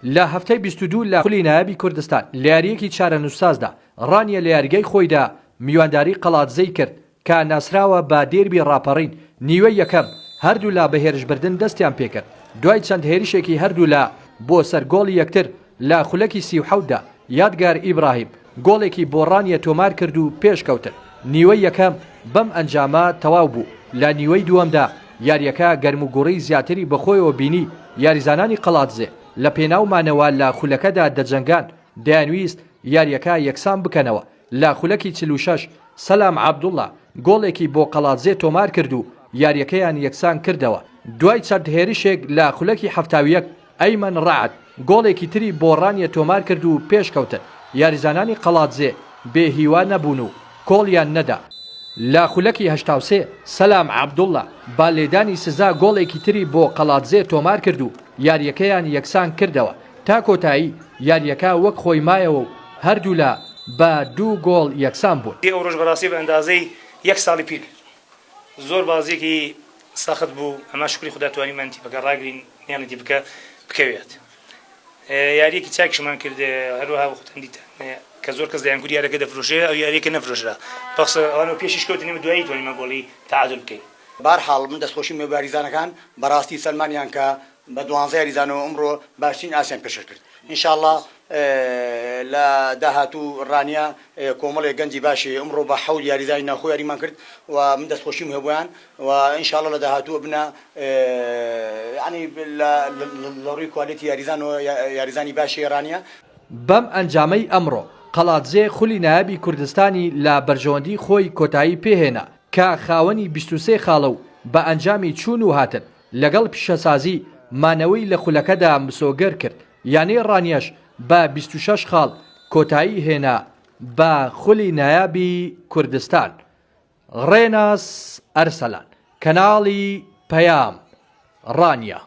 لە هەفتەی 22 لە خولی نایابی کوردستان لە یاریەکی چارەنووسسازدا ڕانیە لە یاریگەی خۆیدا میوانداری قەڵاتزەی کرد کە ناسراوە بە دێربی ڕاپەڕین نیوەی یەکەم هەردوو لا بە هێرشبردن دەستیان پێکرد دوای چەند هێرشێکی هەردوو لا بۆ سەرگۆڵی یەکتر لە خولەکی 37دا یادگار ئیبراهیم گۆڵێکی بۆ ڕانیە تۆمار کرد و پێشکەوتن نیوەی یەکەم بەم ئەنجامە تەواو بوو لە نیوەی دووەمدا یاریەکە گەرموگوڕی زیاتری بەخۆیەوە بینی یاریزانانی قەڵاتزێ لە پێناومانەوە لە خولەکەدا دەجەنگان دەیانویست یاریەکە یەکسان بکەنەوە لە خولەکی 46 سەلام عەبدوڵڵا گۆڵێکی بۆ قەڵاتزێ تۆمار کرد و یاریەکەیان یەکسان کردەوە دوای چەند هێرشێک لە خولەکی 71 ئەیمەن ڕەعەد گۆڵێکی تری بۆ ڕانیە تۆمار کرد و پێشکەوتن یاریزانانی قەڵاتزێ بێهیوا نەبوون و کۆڵیان نەدا لە خولەکی 83 سەلام عەبدوڵڵا با لێدانی سزا گۆڵێکی تری بۆ قەڵاتزێ تۆمار کرد و یاریەکەیان یەکسان کردەوە تا کۆتایی یاریەکە وەک خۆی مایەوە و هەردوو لا بە 2 گۆڵ یەکسان بوون. ئەو ڕۆژ بەڕاستی بە ئەندازەی 1 ساڵی پیر زۆر بازێکی سەخت بوو ئەمە شکری خوددا توانیمانتی بەگە ڕاگرین نیانەتی بکەوێت یاریەکی چاکشمان کرد هەروەها خۆتان دیتان کە زۆر کەس دەیانگوت یاریەکە دەفرۆشێ ئەو یاریەکە نەفرۆشرا بەخس ئەوانەوە پێشیش کەوتنی دوایی توانیمە گۆڵی تعادل بکەین. بەرحاڵ من دەستخۆشی مێباریزانەکان بەڕاستی سەلمانیان کە بە 12 یاریزانەوە ئەمڕۆ باشترین ئاسیان پێشکەش کرد ئینشاءڵڵا لە داهاتوو ڕانیا کۆمەڵێک گەنجی باشی ئەمڕۆ بە حەول یاریزانی ناوخۆ یاریمان کرد و من دەستخۆشیم هەبوویان و ئینشاءڵڵا لە داهاتوو بنە ینی لە ڕووی کوالیتی یاریزانی باشی ڕانیا. بەم ئەنجامەی ئەمڕۆ قەڵاتزێ خولی نایابی کوردستانی لە بەرژەوەندی خۆی کۆتایی پێهێنا کە خاوەنی 23 خاڵە و بە ئەنجامی چوون و هاتن لەگەڵ پیشەسازی مانەوەی لە خولەکەدا مسۆگەر کرد یانەی ڕانیەش بە 26 خاڵ کۆتایی هێنا بە خولی نایابی کوردستان. ڕێناس ئەرسەلان کەناڵی پەیام ڕانیا.